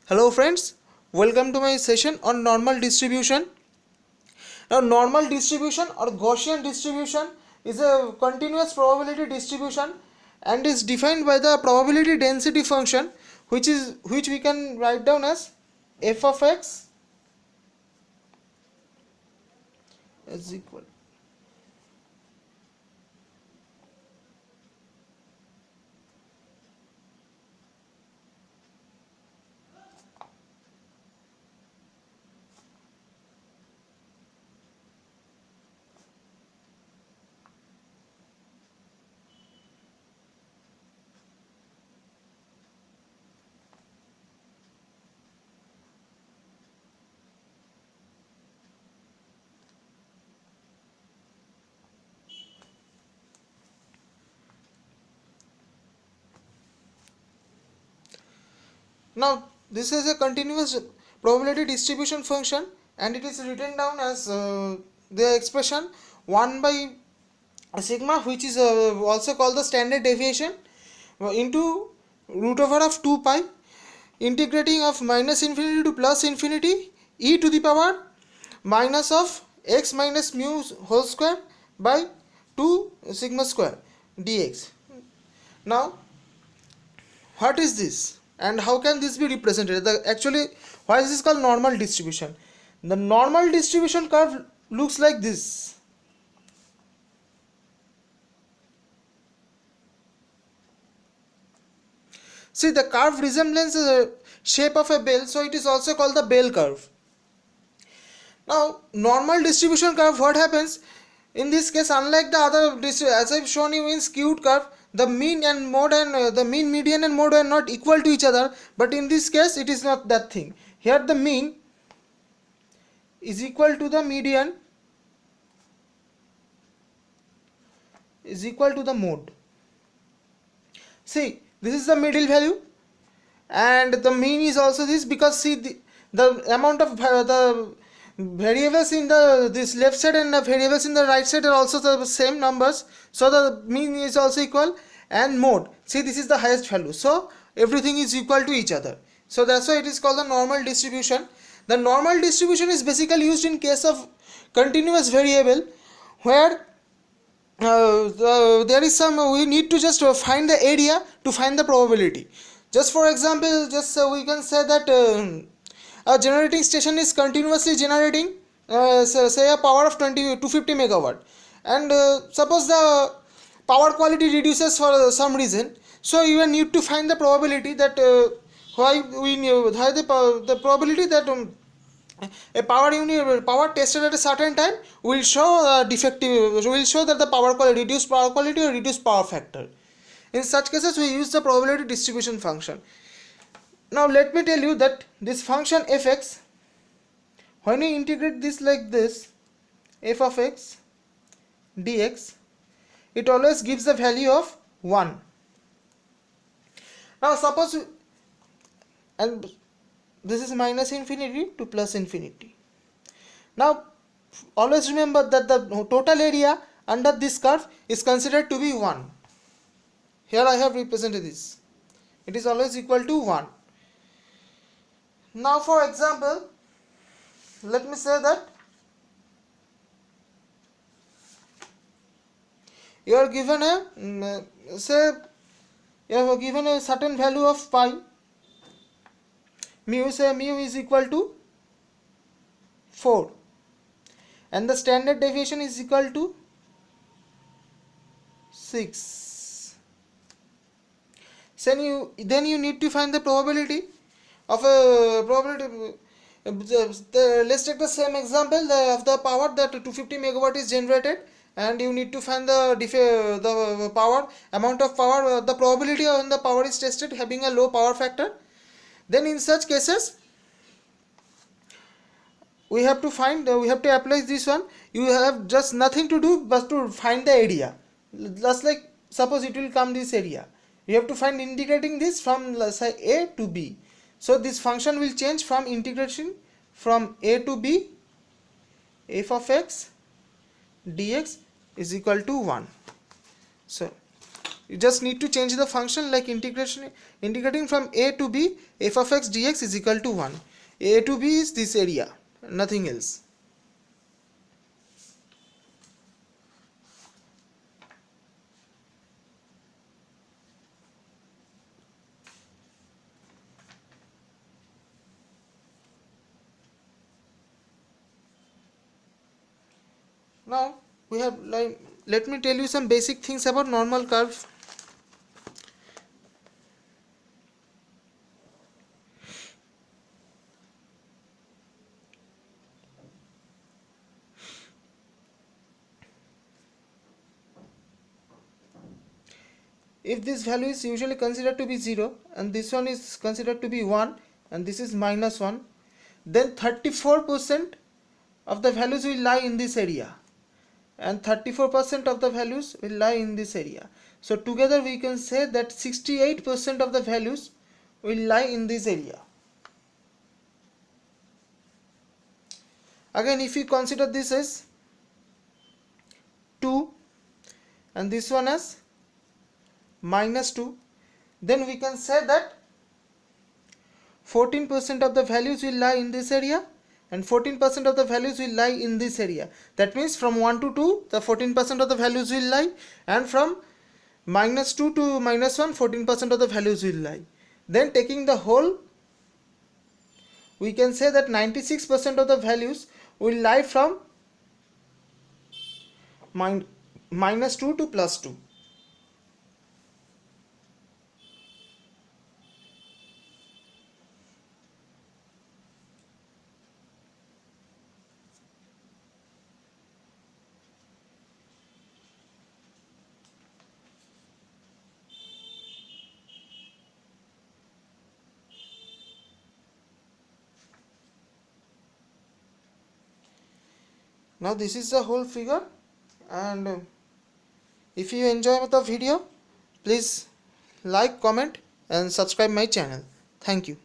Hello friends, welcome to my session on normal distribution. Now normal distribution or Gaussian distribution is a continuous probability distribution and is defined by the probability density function which we can write down as f of x is equal. Now this is a continuous probability distribution function and it is written down as the expression 1 by sigma, which is also called the standard deviation, into root over of 2 pi integrating of minus infinity to plus infinity e to the power minus of x minus mu whole square by 2 sigma square dx. Now what is this and how can this be represented? Actually, why is this called normal distribution? The normal distribution curve looks like this. See, the curve resembles the shape of a bell, so it is also called the bell curve. Now normal distribution curve, what happens in this case, unlike the other as I've shown you in skewed curve, the mean and mode and the mean, median and mode are not equal to each other, but in this case it is not that thing. Here the mean is equal to the median is equal to the mode. See, this is the middle value and the mean is also this, because see the amount of the variables in this left side and the variables in the right side are also the same numbers, so the mean is also equal. And mode, see, this is the highest value, so everything is equal to each other, so that's why it is called the normal distribution. The normal distribution is basically used in case of continuous variable where there is some we need to just find the area to find the probability. Just for example, just we can say that a generating station is continuously generating say a power of 250 megawatt, and suppose the power quality reduces for some reason, so you need to find the probability that why the probability that a power unit power tested at a certain time will show defective, will show that the power quality, reduced power quality or reduced power factor. In such cases we use the probability distribution function. Now let me tell you that this function fx, when you integrate this like this, f of x dx, it always gives the value of 1. Now suppose and this is minus infinity to plus infinity. Now always remember that the total area under this curve is considered to be 1. Here I have represented this, it is always equal to 1. Now for example, let me say that you are given a say you have given a certain value of pi, mu, say mu is equal to 4 and the standard deviation is equal to 6. Then you need to find the probability of a probability. Let's take the same example of the power that 250 megawatt is generated, and you need to find the power amount of power, the probability when the power is tested having a low power factor. Then in such cases we have to find we have to apply this one. You have just nothing to do but to find the area. Just like suppose it will come this area, you have to find integrating this from, let's say, a to b. So this function will change from integration from a to b, f of x dx is equal to 1. So You just need to change the function, like integrating from a to b, f of x dx is equal to 1. A to b is this area, nothing else. Now we have, like, let me tell you some basic things about normal curve. If this value is usually considered to be 0 and this one is considered to be 1 and this is minus 1, then 34% of the values will lie in this area and 34% of the values will lie in this area. So together we can say that 68% of the values will lie in this area. Again, if you consider this as 2 and this one as minus 2, then we can say that 14% of the values will lie in this area and 14% of the values will lie in this area. That means from 1 to 2, the 14% of the values will lie, and from minus 2 to minus 1, 14% of the values will lie. Then taking the whole, we can say that 96% of the values will lie from minus 2 to plus 2. Now this is the whole figure, and if you enjoy the video, please like, comment and subscribe my channel. Thank you.